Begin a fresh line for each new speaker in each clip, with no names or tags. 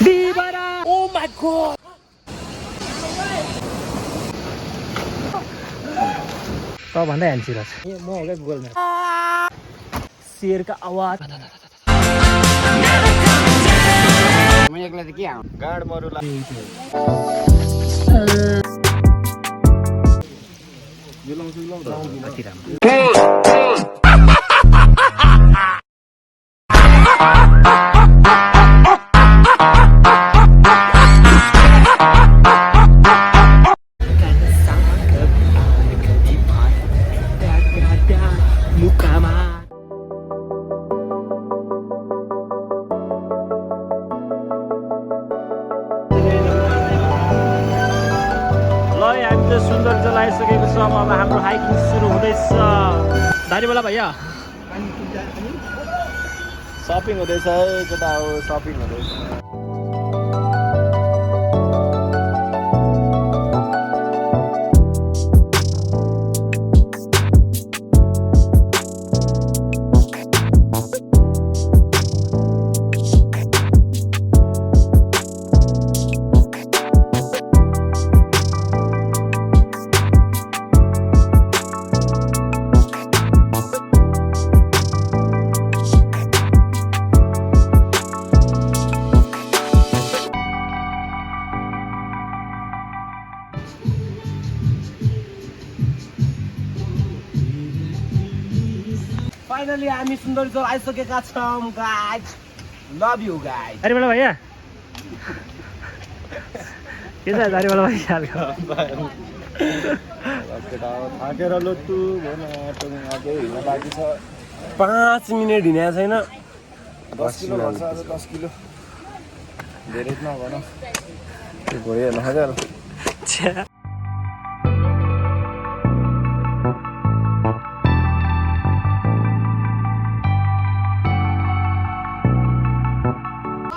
बिबरा oh my God तो भन्दै हान्सिरहेछ ए म हो क्या गुगलमा शेरका आवाज
म एक्लै त के आउँ गाड मरुला यो लाउँछु
कति राम्रो सुन्दर जलाइसकेको छ अब हाम्रो हाइकिङ सुरु हुँदैछ दारीवाला भैया
सपिङ हुँदैछ कता हो सपिङ हुँदैछ फाइनली हामी सुन्दर जल आइसकेका छौँ गाइज लभ यु गाइज
दारीवाला भैया के छ दारीवाला भैया
थाकेर लोटु अझै हिँड्न बाँकी छ 5 मिनट हिँडेको छैन 10 किलो भन्छ अझ 10 किलो धेरै नभन त्यो घोडी हेर्न खोज्यो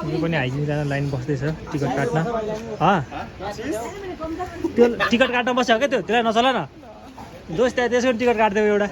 यो पनि हाइकिङ जान लाइन बस्दैछ टिकट काट्न त्यो टिकट काट्न बस्यो क्या त्यो त्यसलाई नचला न दोस्त त्यहाँ त्यसको टिकट काट्दै एउटा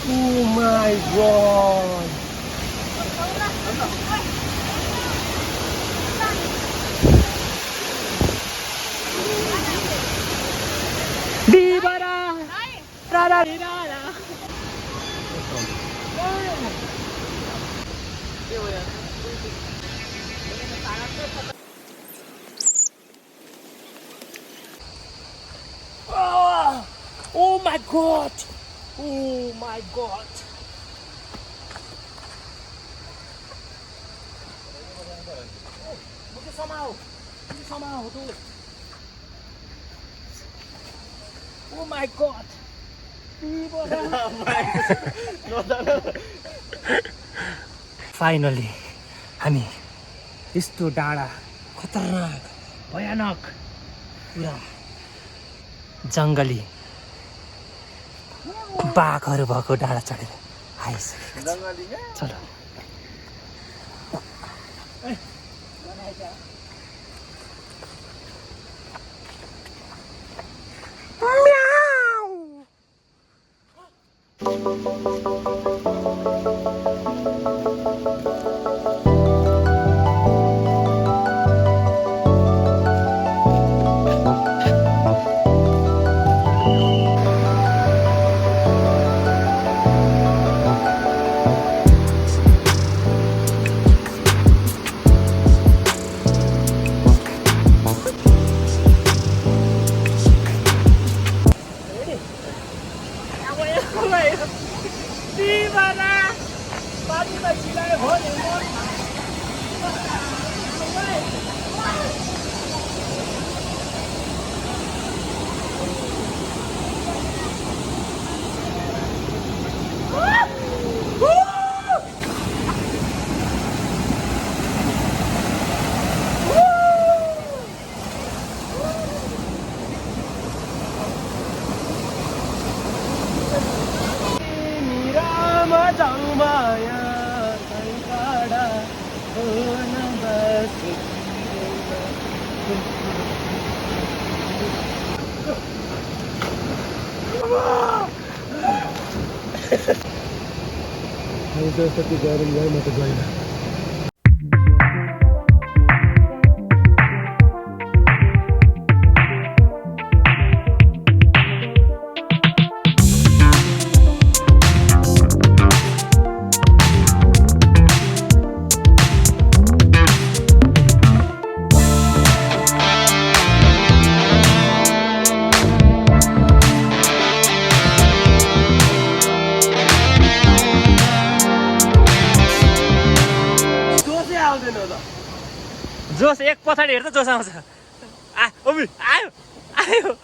Oh my god!
बिबरा Oh my god! Oh my god! मुझे समाओ तू. Oh my god! फाइनली हामी यस्तो डाँडा खतरनाक भयानक पुरा जङ्गली बाघहरू भएको डाँडा चढेर आइसकेको छ चलो कति गरम भयो म त गएन जोस एक पछाडि हेर्दा जोस आउँछ आयो आयो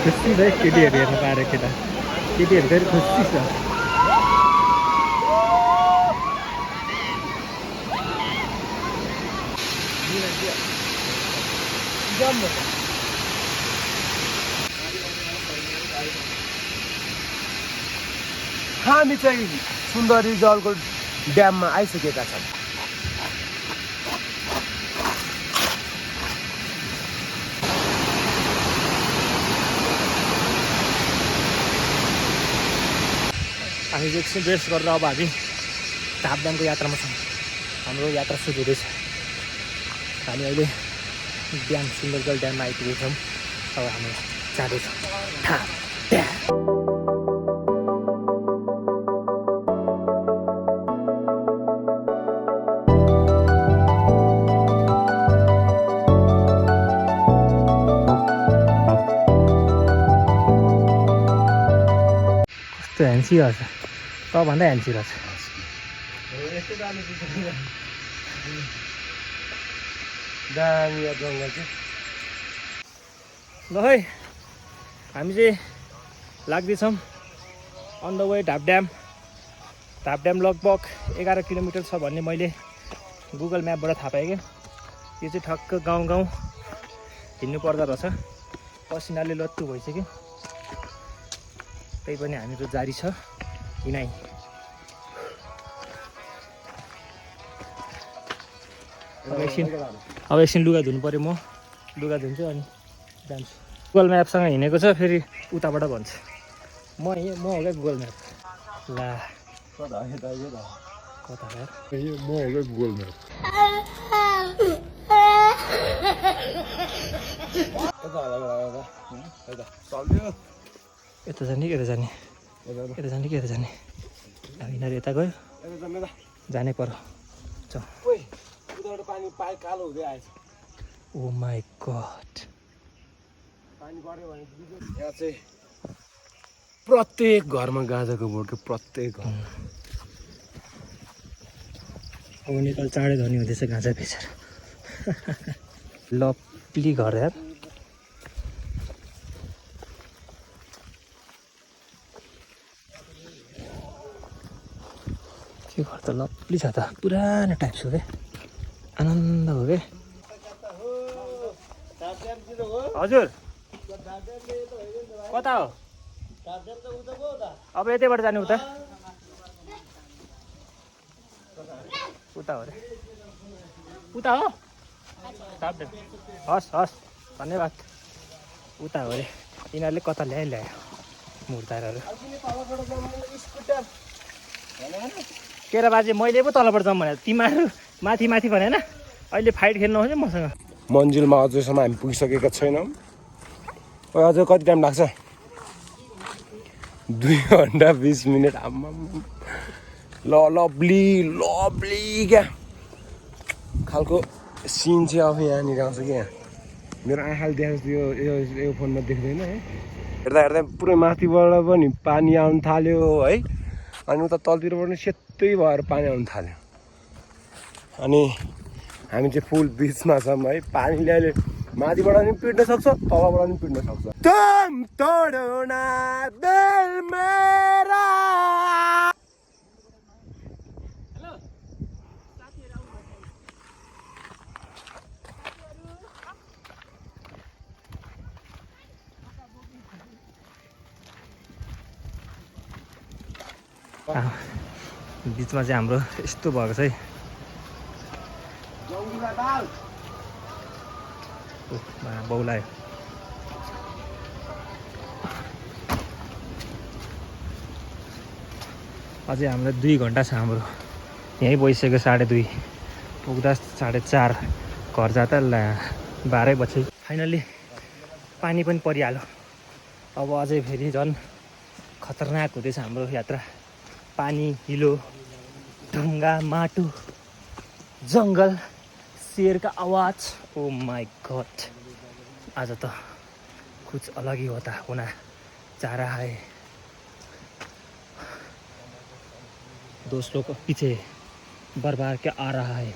खुसी भयो केटीहरू हेर्नु पाएर केटा केटीहरू फेरि खुसी छ
हामी चाहिँ सुन्दरी जलको ड्याममा आइसकेका छौँ
हामी चाहिँ एकछिन रेस्ट गरेर अब हामी ढाप ड्यामको यात्रामा छौँ हाम्रो यात्रा सुरु हुँदैछ हामी अहिले ड्याम सुन्दरजल ड्याममा आइपुगेको छौँ अब हामी जाँदैछौँ ढाप ड्याम कस्तो ह्यान्सी रहेछ सबभन्दा ह्यान्सी रहेछ
दामी जङ्गल चाहिँ
ल है हामी चाहिँ लाग्दैछौँ अन द वे ढाप ड्याम लगभग 11 किलोमिटर छ भन्ने मैले गुगल म्यापबाट थाहा पाएँ क्या यो चाहिँ ठक्क गाउँ गाउँ हिँड्नु पर्दो रहेछ पसिनाले लत्तु भइसक्यो त्यही पनि हामीको जारी छ हिँडाइ अब एकछिन लुगा धुनु पऱ्यो म लुगा धुन्छु अनि जान्छु गुगल म्यापसँग हिँडेको छ फेरि उताबाट भन्छ म हो क्या गुगल म्याप ला कता
म हो क्या गुगल म्याप
यता जाने कि यता जाने यता जाने कि यता जाने अब यिनीहरू यता गयो जानै पर्यो
पानी पाइ कालो हुँदै आएछ
ओ माई गड
पानी पर्यो भने यहाँ चाहिँ प्रत्येक घरमा गाजाको बोटको प्रत्येक घर
अब नेपाल चाँडै धनी हुँदैछ गाँजा बेचेर लप्ली घर यार। त्यो घर त लप्ली छ त, पुरानो टाइप्सको के, आनन्द हो के। हजुर कता हो? अब यतैबाट जाने उता उता हो रे, उता हो। हस् हस् धन्यवाद। उता हो रे, यिनीहरूले कता ल्यायो मुर्दारहरू। केरा बाजे मैले पो तलबाट जाउँ भने तिमीहरू माथि माथि भनेन, अहिले फाइट खेल्नु आउँछ मसँग।
मन्जिलमा अझैसम्म हामी पुगिसकेका छैनौँ। अझ कति टाइम लाग्छ? 2 घन्टा 20 मिनट। आम्मा लभली लभली क्या खालको सिन चाहिँ अब यहाँनिर आउँछ कि यहाँ मेरो आँखाले देखाएको यो फोनमा देख्दैन है। हेर्दा हेर्दा पुरै माथिबाट पनि पानी आउनु थाल्यो है, अनि उता तलतिर पनि सेतै भएर पानी आउनु थाल्यो। अनि हामी चाहिँ फुल बिचमा छौँ है। पानीले अहिले माथिबाट पनि पिट्न सक्छ, तलबाट पनि पिट्न सक्छ। तुम तोडना दिल मेरा।
बिचमा चाहिँ हाम्रो यस्तो भएको छ है। बौलायो। अझै हाम्रो 2 घन्टा छ हाम्रो। यहीँ बसिसक्यो 2:30, पुग्दा 4:30, घर जाँदा 12 बजे। फाइनल्ली पानी पनि परिहाल्यो। अब अझै फेरि झन् खतरनाक हुँदैछ हाम्रो यात्रा। पानी, हिलो, ढुङ्गा, माटो, जङ्गल, शेरका आवाज। ओ माई गॉड, आज तो कुछ अलग ही होना चाह रहा है। दोस्तों को पीछे बर्बाद क्या आ रहा है,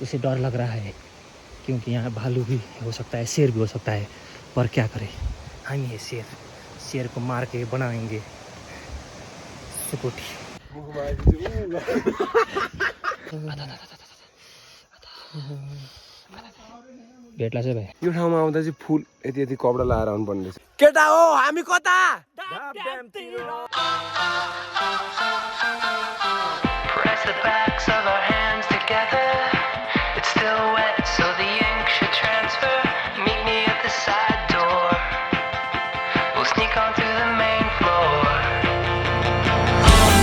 उसे डर लग रहा है क्योंकि यहाँ भालू भी हो सकता है, शेर भी हो सकता है। पर क्या करें, हम ये शेर को मार के बनाएंगे सुकुटी। भेट्ला चाहिँ भाइ
यो ठाउँमा आउँदा चाहिँ फुल यति यति कपडा लाएर आउनु पर्ने रहेछ। केटा हो हामी कता?
Press the backs of our hands together. It's still wet, so the ink should transfer. Meet me at the side door. We'll sneak onto the main floor. All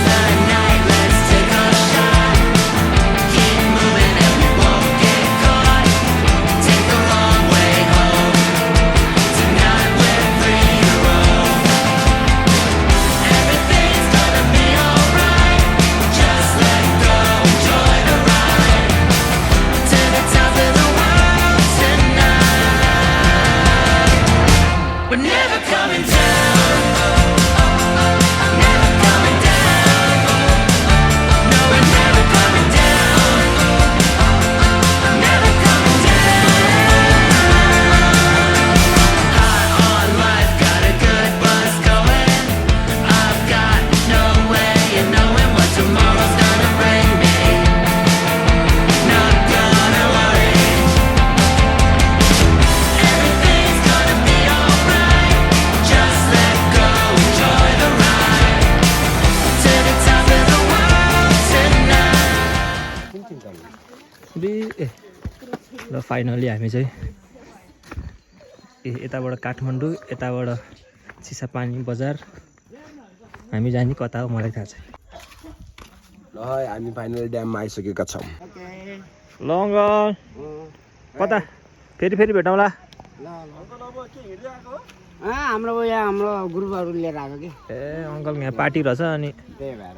night, let's take a shot. Keep moving and we won't get caught. Take the long way home. Tonight we're free to roam. Everything's gonna be alright. Just let go, enjoy the ride. To the top of the world tonight. We're never coming down. Never coming down. No, we're never coming down. Never coming down. High on life, got a good buzz going. I've got no way of knowing what tomorrow's gonna bring me. Not gonna worry. Everything's gonna be alright. Just let go, enjoy the ride. To the top of the world tonight.
ल finally हामी चाहिँ यताबाट काठमाडौँ, यताबाट चिसापानी बजार हामी जाने कता हो मलाई थाहा छैन।
ल हामी फाइनली ड्याममा आइसकेका छौँ।
ल अङ्कल कता फेरि भेटौँला।
हाम्रो यहाँ हाम्रो ग्रुपहरू लिएर आएको कि
ए अङ्कल यहाँ पार्टी रहेछ अनि
त्यही भएर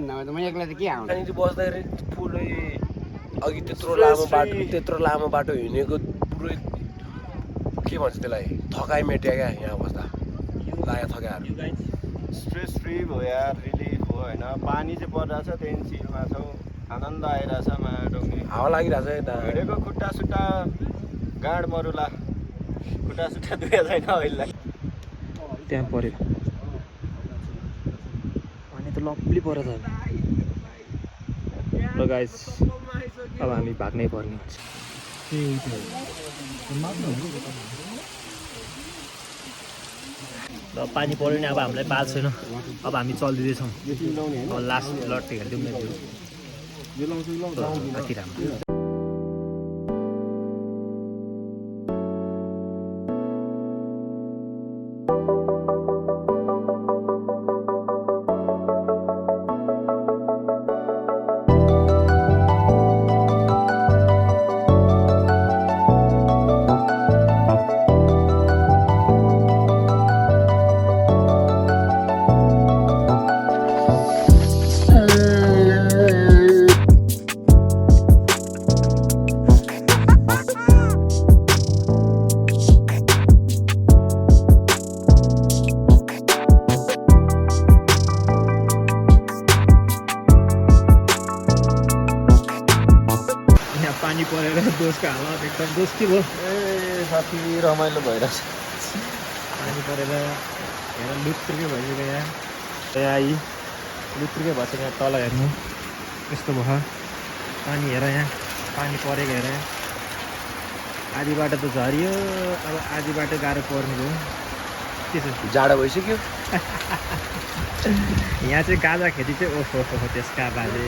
नभए त म एक्लै त के आउनु।
त्यहाँदेखि चाहिँ बस्दाखेरि पुरै अघि त्यत्रो लामो बाटो हिँडेको पुरै के भन्छ त्यसलाई थकाइ मेट्यो क्या। यहाँ बस्दा लाग्यो थकाइहरू।
स्ट्रेस फ्री भयो यार, रिलिफ हो होइन। पानी चाहिँ परिरहेछ, त्यहाँदेखि चिलमा छौँ, आनन्द आइरहेछ। मायाडोङ्गी
हावा लागिरहेछ यता।
हिँडेको खुट्टा सुट्टा गाड मरुला खुट्टा सुट्टा दुखे छैन अहिले
त्यहाँ पऱ्यो अनि त लप्ली पऱ्यो त ल गाइस अब हामी भाग्नै पर्ने हुन्छ ल पानी पऱ्यो नि अब हामीलाई बाल छैन अब हामी चल्दिँदैछौँ अब लास्ट लट्टे हेरिदिउँ न कति राम्रो पानी परेर दोषको हालत एकदम दोष के भयो
ए साथी रमाइलो भइरहेछ
पानी परेर हेर लुत्रुकै भइसक्यो यहाँ आई लुत्रुकै भएछ यहाँ तल हेर्नु यस्तो भयो पानी हेर यहाँ पानी परेको हेर आधी बाटो त झरियो अब आधी बाटो गाह्रो पर्ने भयो के छ
जाडो भइसक्यो
यहाँ चाहिँ गाँजा खेती चाहिँ ओहो हो त्यसका बाजे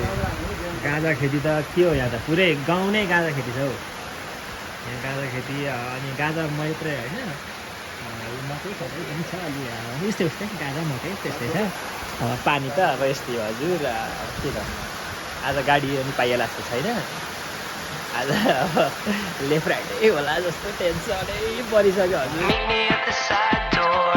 गाँजा खेती त के हो यहाँ त पुरै गाउँ नै गाँजा खेती छ हौ यहाँ गाँजा खेती अनि गाँजा मात्रै होइन मकै सबै पनि छ अलि यस्तै उस्तै गाँजा मकै त्यस्तै छ पानी त अब यस्तै हो हजुर के गर्नु आज गाडी अनि पाइएला जस्तो छैन आज अब लेफ्ट राइटै होला जस्तो टेन्सनै परिसक्यो हजुर
Meet me at the side door.